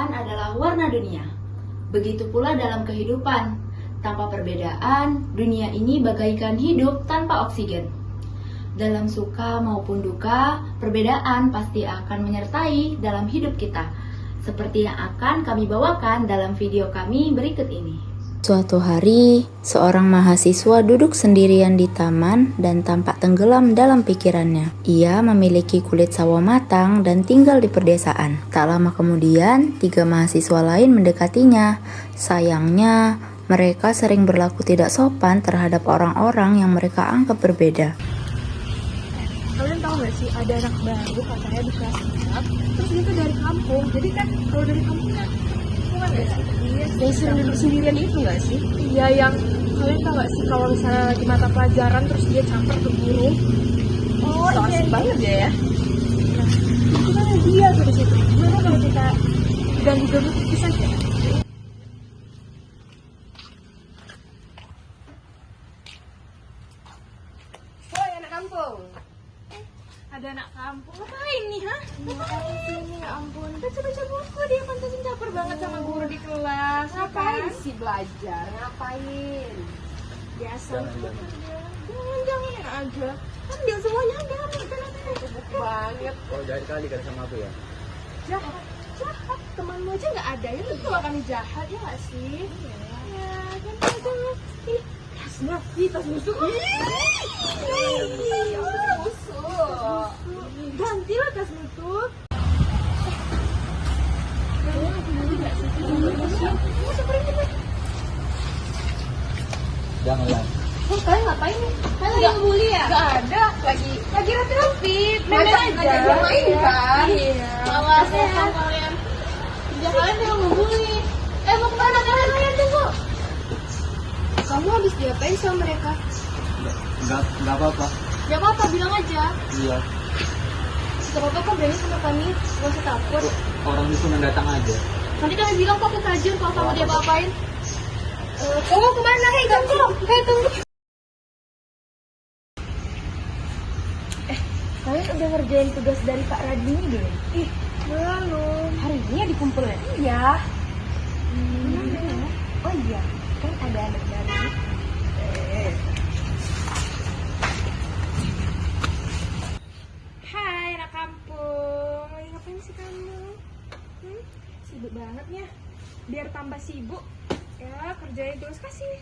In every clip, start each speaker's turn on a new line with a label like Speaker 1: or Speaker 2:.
Speaker 1: perbedaan adalah warna dunia. Begitu pula dalam kehidupan. Tanpa perbedaan, dunia ini bagaikan hidup tanpa oksigen. Dalam suka maupun duka, perbedaan pasti akan menyertai dalam hidup kita. Seperti yang akan kami bawakan dalam video kami berikut ini.
Speaker 2: Suatu hari, seorang mahasiswa duduk sendirian di taman dan tampak tenggelam dalam pikirannya. Ia memiliki kulit sawo matang dan tinggal di pedesaan. Tak lama kemudian, 3 mahasiswa lain mendekatinya. Sayangnya, mereka sering berlaku tidak sopan terhadap orang-orang yang mereka anggap berbeda.
Speaker 3: Kalian tahu gak sih, ada anak baru katanya di kelas 4, terus dia tuh dari kampung. Jadi kan kalau dari kampung kan lingkungan gak sih? Iya, yang sering duduk sendirian itu gak sih? Iya, yang kalian tahu gak sih kalau misalnya lagi mata pelajaran terus dia campur ke guru. Oh so iya, asik banget ya ya. Nah, itu kan dia tuh di situ. Gimana kalau kita ganggu-ganggu tipis aja? Woi anak kampung. Ada anak kampung, ngapain nih, ha? Ngapain sini, ya ampun. Baca-baca buku, dia pantasin caper banget sama guru di kelas. Ngapain sih belajar? Ngapain? Biasa. Jangan ya aja. Kan dia semuanya ada, bukan aku banget.
Speaker 4: Oh, jahat kali kan sama aku ya?
Speaker 3: Jahat? Jahat? Temanmu aja nggak ada, ya betul kami jahat, ya nggak sih? Ya, kan aja. Ih, tasnya, tas musuh. Gantilah tas lutut.
Speaker 4: Janganlah.
Speaker 3: Kalian ngapain nih? Kalian lagi ngebully ya? Gak ada, lagi rapi-rapi. Main aja. Main kan? Iya. Awas ya kalian. Kerja kalian tinggal ngebully. Mau kemana kalian tunggu? Kamu habis diapain sama mereka?
Speaker 4: Enggak apa-apa.
Speaker 3: Gak apa-apa, bilang aja.
Speaker 4: Iya.
Speaker 3: Gak apa-apa kok, berani sama kami. Gak usah takut.
Speaker 4: Orang itu mendatang aja.
Speaker 3: Nanti kami bilang kok ke Kajun kalau kamu dia apa-apain. Kamu kemana? Hei tunggu. Kalian udah ngerjain tugas dari Pak Radini belum? Ih, belum. Hari ini ya dikumpulin? Iya. Oh iya, kan ada anak baru. Hai anak kampung, lagi ngapain sih kamu? Sibuk banget ya, biar tambah sibuk. Ya, kerjain terus. Kasih.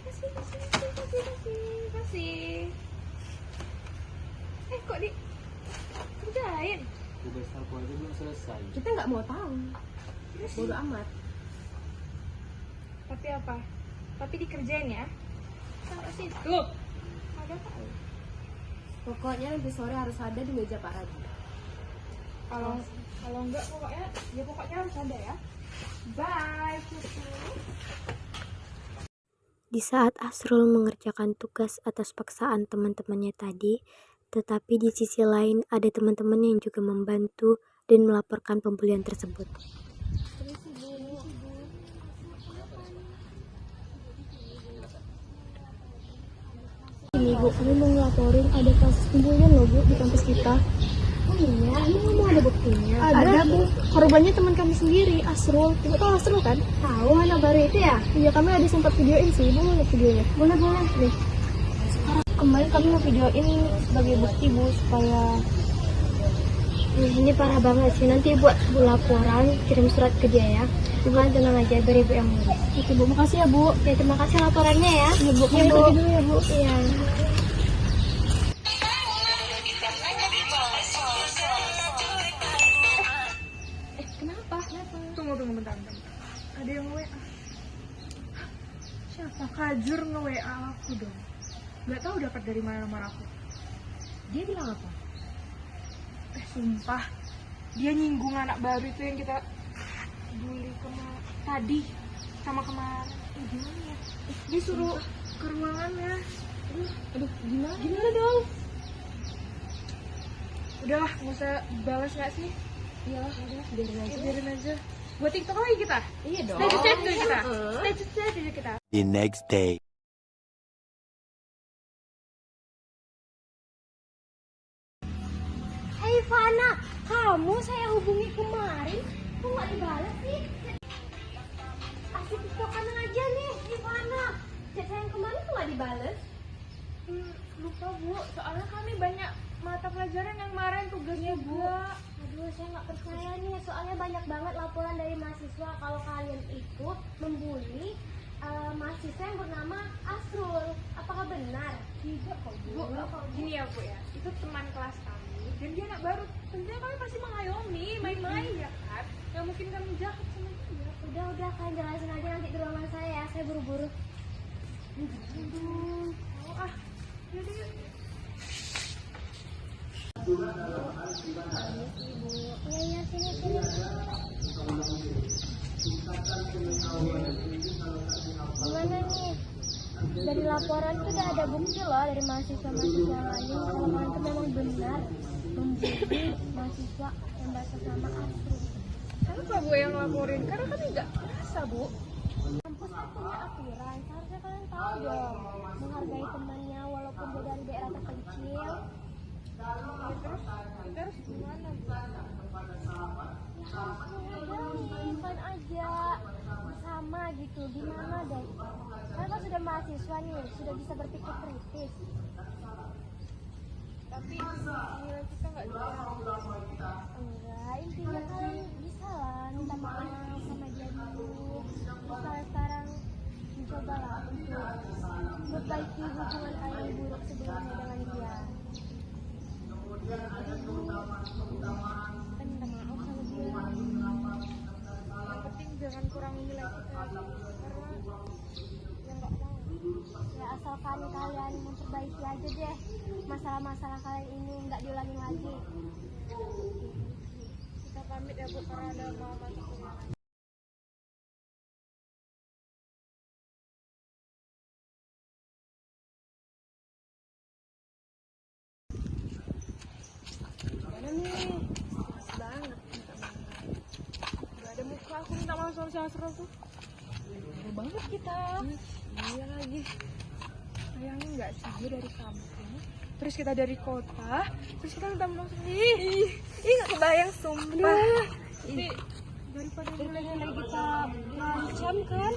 Speaker 3: Kok di kerjain?
Speaker 4: Tugas aku aja belum selesai.
Speaker 3: Kita nggak mau tahu. Bodo amat. Tapi apa? Tapi dikerjain ya. Taruh situ. Ada tahu. Pokoknya nanti sore harus ada di meja Pak Raji. Kalau enggak pokoknya harus ada ya. Bye.
Speaker 5: Di saat Asrul mengerjakan tugas atas paksaan teman-temannya tadi, tetapi di sisi lain ada teman-teman yang juga membantu dan melaporkan pembulian tersebut.
Speaker 3: Ini Bu, kami mau ngelaporin ada kasus pembulian loh Bu di kampus kita. Oh iya, emang kamu ada buktinya? Ada Bu, korbannya teman kami sendiri, Asrul. Ibu tahu Asrul kan? Tahu, anak baru itu ya? Iya, kami ada sempat videoin sih, Ibu mau lihat videonya? Boleh, nih. Kemarin kami mau videoin sebagai bukti Bu, supaya...
Speaker 5: Ini parah banget sih, nanti buat laporan, kirim surat ke dia ya. Bukan tenang aja, biar Ibu yang ngurus.
Speaker 3: Oke Bu, makasih ya Bu.
Speaker 5: Ya, terima kasih laporannya ya.
Speaker 3: Iya Bu, kami pergi dulu ya Bu.
Speaker 5: Iya.
Speaker 3: Kenapa? Tunggu bentar. Ada yang WA. Siapa? Kajur nge-WA aku dong. Gak tahu dapat dari mana nomor aku. Dia bilang apa? Sumpah. Dia nyinggung anak baru itu yang kita bully tadi sama kemarin. Gimana ya? Dia suruh ke ruangannya. Aduh, gimana dong? Udahlah, nggak usah balas nggak sih? Iyalah, udah biarin aja. Buat TikTok lagi kita? Iya dong. Stay chat dulu kita. Stay chat kita.
Speaker 6: The next day.
Speaker 5: Hai Fana, kamu saya hubungi kemarin, kok nggak dibalas sih? masih tiktokan aja nih. Gimana? Chat saya yang kemarin tuh nggak dibales.
Speaker 3: Lupa Bu, soalnya kami banyak mata pelajaran yang kemarin tugasnya Bu.
Speaker 5: Aduh, saya nggak percaya nih. Soalnya banyak banget laporan dari mahasiswa kalau kalian itu membuli mahasiswa yang bernama Asrul. Apakah benar?
Speaker 3: Tidak kok Bu. Gini ya Bu ya, itu teman kelas kami dan dia anak baru. Tentunya kami pasti mengayomi, main-main ya kan. Gak mungkin kami jahat sama dia.
Speaker 5: Udah kalian jelasin aja nanti di ruangan saya ya. Saya buru-buru.
Speaker 3: Oh, yaudah yuk.
Speaker 5: Iya, sini. Gimana nih? Dari laporan tuh udah ada bukti loh dari mahasiswa-mahasiswa lain kalau kalian tuh memang benar membuli mahasiswa yang bahasa sama Asri.
Speaker 3: Kenapa Bu yang laporin? Karena kami nggak merasa Bu.
Speaker 5: Kampus kan punya aturan, seharusnya kalian tahu dong menghargai temannya walaupun dia dari daerah terpencil.
Speaker 3: Ya, terus kita harus gimana Bu?
Speaker 5: Bukan aja sama gitu, gimana deh? Kalian kan sudah mahasiswa nih, sudah bisa berpikir kritis.
Speaker 3: Tapi nilai kita nggak diangkat.
Speaker 5: Enggak, intinya kalian bisa lah minta maaf sama dia dulu. Terus sekarang mencoba lah untuk memperbaiki hubungan kalian yang buruk sebelumnya dengan dia. Kita minta maaf sama dia.
Speaker 3: Yang penting jangan kurangi nilai kita karena ya nggak mau.
Speaker 5: Ya asalkan kalian memperbaiki aja deh masalah-masalah kalian ini nggak diulangi lagi.
Speaker 3: Kita pamit ya Bu karena ada mau masuk kuliah. Gimana nih? Stres banget minta maaf. Gak ada muka aku minta maaf sama si Asrul tuh. Jauh banget kita. Iya lagi. Sayangnya nggak sih dia dari kampung, terus kita dari kota, terus kita minta maaf sendiri. Ih nggak kebayang sumpah. Ini daripada nilai kita ngancam kan.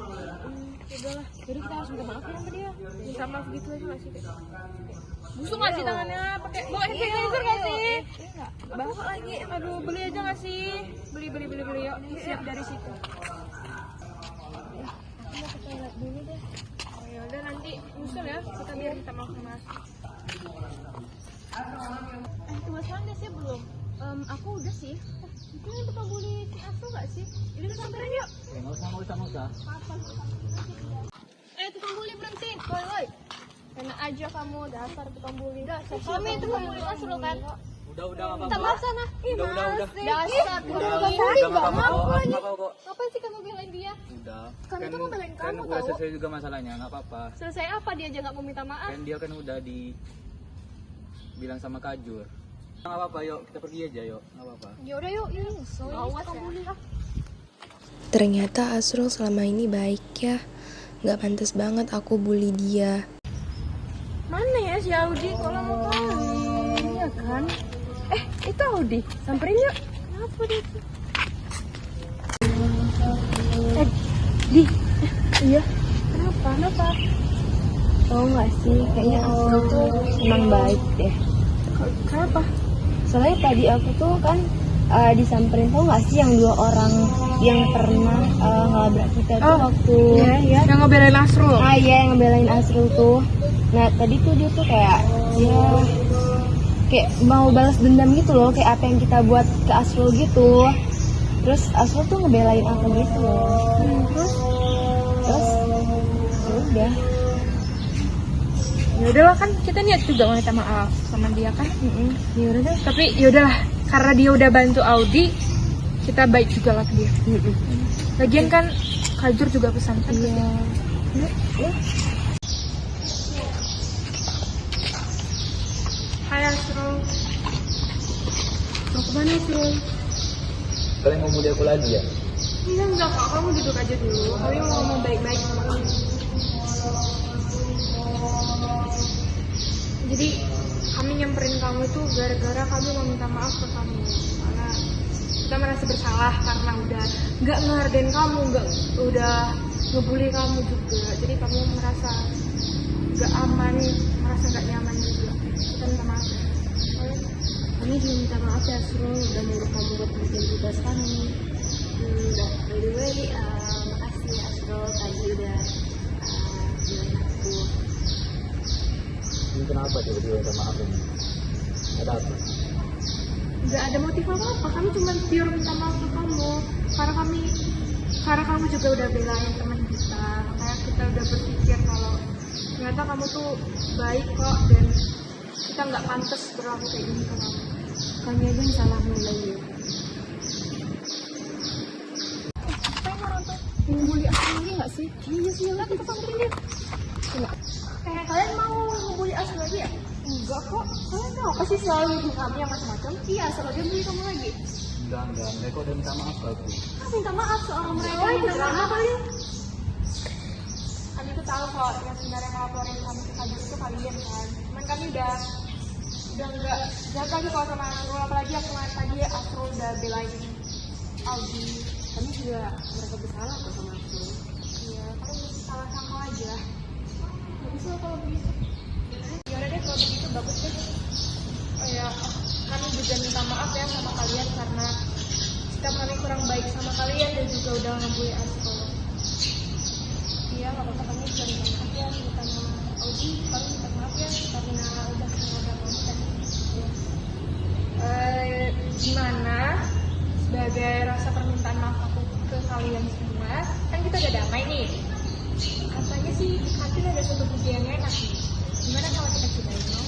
Speaker 3: Udahlah, jadi kita harus minta maaf ya sama dia. Minta maaf gitu aja nggak sih? Busuk nggak sih tangannya? Pakai bawa hand sanitizer nggak sih? Bawa lagi. Aduh, beli aja nggak sih? Beli yuk. Siap dari situ.
Speaker 5: Aku mau ke toilet dulu deh.
Speaker 3: Oh ya udah nanti nyusul ya. Kita biar minta maaf sama Mas. Tugas kalian udah siap belum? Aku udah sih. Itu yang tukang bully si Asu nggak sih? Ini kita samperin yuk.
Speaker 4: Nggak usah.
Speaker 3: Tukang bully berhenti. Woi. Enak aja kamu dasar tukang bully. Kami tukang bully Asrul kan?
Speaker 4: Udah nggak
Speaker 3: Minta
Speaker 4: apa-apa.
Speaker 3: maaf sana. Ih,
Speaker 4: Udah.
Speaker 3: dasar
Speaker 4: Udah
Speaker 3: tukang bully
Speaker 4: nggak
Speaker 3: nggak
Speaker 4: apa-apa
Speaker 3: mau
Speaker 4: kok.
Speaker 3: lagi.
Speaker 4: Nggak apa-apa kok.
Speaker 3: Ngapain sih kamu belain dia?
Speaker 4: Udah.
Speaker 3: Kan itu mau belain kamu,
Speaker 4: udah
Speaker 3: tahu.
Speaker 4: selesai juga masalahnya, nggak apa-apa.
Speaker 3: Selesai apa dia aja nggak mau minta maaf?
Speaker 4: Kan dia kan udah bilang sama Kajur. Nggak apa-apa, yuk kita pergi aja yuk. Nggak apa-apa.
Speaker 3: Ya udah yuk, ini awas ya.
Speaker 6: Ternyata Asrul selama ini baik ya. Gak pantas banget aku bully dia.
Speaker 3: Mana ya si Audi? Kalau mau tahu, iya kan? Itu Audi. Samperin yuk. Kenapa dia tuh? Di. Iya. Kenapa?
Speaker 5: Tahu nggak sih, kayaknya Asrul tuh emang baik deh.
Speaker 3: Kenapa?
Speaker 5: Soalnya tadi aku tuh kan disamperin, tau nggak sih yang 2 orang yang pernah ngelabrak kita tuh waktu
Speaker 3: Iya. Yang ngebelain Asrul.
Speaker 5: Iya, yang ngebelain Asrul tuh. Nah tadi tuh dia tuh kayak kayak mau balas dendam gitu loh, kayak apa yang kita buat ke Asrul gitu. Terus Asrul tuh ngebelain aku gitu loh. Terus ya udah.
Speaker 3: Ya udahlah kan kita niat juga mau minta maaf sama dia kan. Ya udah deh. Tapi ya udahlah karena dia udah bantu Audi, kita baik juga lah ke dia. Lagian kan Kajur juga pesan kan. Iya. Hai Asrul. Mau kemana Asrul?
Speaker 4: Kalian mau bully aku lagi ya?
Speaker 3: Iya enggak kok, kamu duduk aja dulu. Kami mau ngomong baik-baik sama kamu. Jadi kami nyamperin kamu itu gara-gara kami mau minta maaf ke kamu karena kita merasa bersalah karena udah nggak ngehargain kamu, udah ngebully kamu juga, jadi kamu merasa gak aman, merasa gak nyaman juga. Kita minta maaf ya.
Speaker 5: Kami juga minta maaf ya Asrul, udah nyuruh kamu buat ngerjain tugas kami.
Speaker 1: By the way, makasih ya Asrul tadi udah bilang aku.
Speaker 4: Ini kenapa tiba-tiba minta maaf ini? Ada apa?
Speaker 3: Gak ada motif apa-apa, kami cuma pure minta maaf ke kamu. Karena kamu juga udah belain teman kita, makanya kita udah berpikir kalau ternyata kamu tuh baik kok, dan kita nggak pantas berlaku kayak gini ke kamu.
Speaker 5: Kami aja yang salah mulai ya.
Speaker 3: Pengen orang tuh ngebully Asrul lagi nggak sih? Iya sih, ya kita samperin dia. Kalian mau ngebully Asrul lagi ya? Enggak kok, kalian tahu pasti selalu nuduh kami yang macam-macam. Iya, selalu dia bully kamu lagi.
Speaker 4: Enggak, mereka udah minta maaf ke aku.
Speaker 3: Minta maaf seorang mereka minta maaf kalian. Kami tuh tahu kok yang sebenarnya ngelaporin kamu ke Kajur itu kalian kan. Cuman kami udah nggak jahat lagi kalau sama Asrul, apalagi yang kemarin tadi Asrul udah belain Aldi.
Speaker 5: Kami juga merasa bersalah kok sama Asrul.
Speaker 3: Iya, kalian salah sangka aja. Bagus lah kalau begitu. Yaudah deh kalau begitu, bagus deh. Oh ya, kami juga minta maaf ya sama kalian karena sikap kami kurang baik sama kalian dan juga udah ngebully Asrul. Iya, nggak apa-apa, kami juga minta maaf ya, minta maaf Audi, kami minta maaf ya karena udah menabrak kamu tadi. Gimana sebagai rasa permintaan maaf aku ke kalian semua, kan kita udah damai nih. Katanya sih hati ada satu pujian yang enak nih. Gimana kalau kita cobain, no?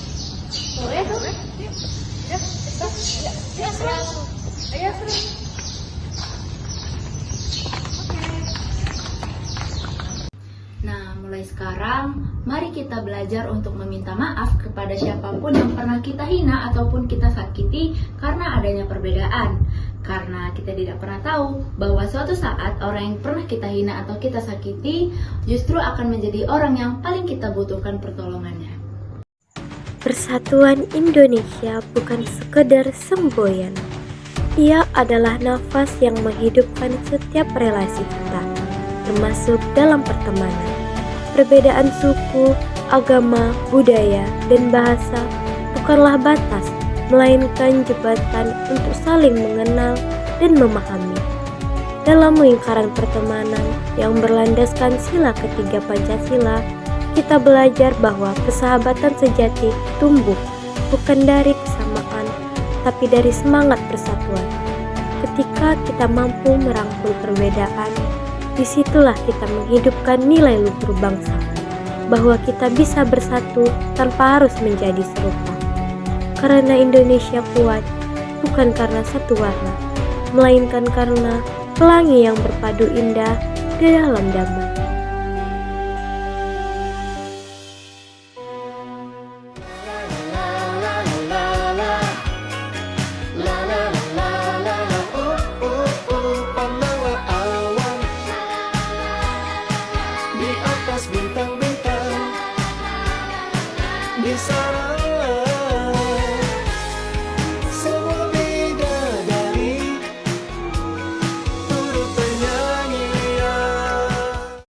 Speaker 3: Boleh tuh. Ya, kita. Ya, seru. Ayo, seru.
Speaker 1: Nah, mulai sekarang, mari kita belajar untuk meminta maaf kepada siapapun yang pernah kita hina ataupun kita sakiti karena adanya perbedaan. Karena kita tidak pernah tahu bahwa suatu saat orang yang pernah kita hina atau kita sakiti justru akan menjadi orang yang paling kita butuhkan pertolongannya.
Speaker 7: Persatuan Indonesia bukan sekedar semboyan. Ia adalah nafas yang menghidupkan setiap relasi kita, termasuk dalam pertemanan. Perbedaan suku, agama, budaya, dan bahasa bukanlah batas, melainkan jembatan untuk saling mengenal dan memahami. Dalam lingkaran pertemanan yang berlandaskan sila ketiga Pancasila, kita belajar bahwa persahabatan sejati tumbuh bukan dari kesamaan, tapi dari semangat persatuan. Ketika kita mampu merangkul perbedaan, disitulah kita menghidupkan nilai luhur bangsa, bahwa kita bisa bersatu tanpa harus menjadi serupa. Karena Indonesia kuat, bukan karena satu warna, melainkan karena pelangi yang berpadu indah di dalam damai.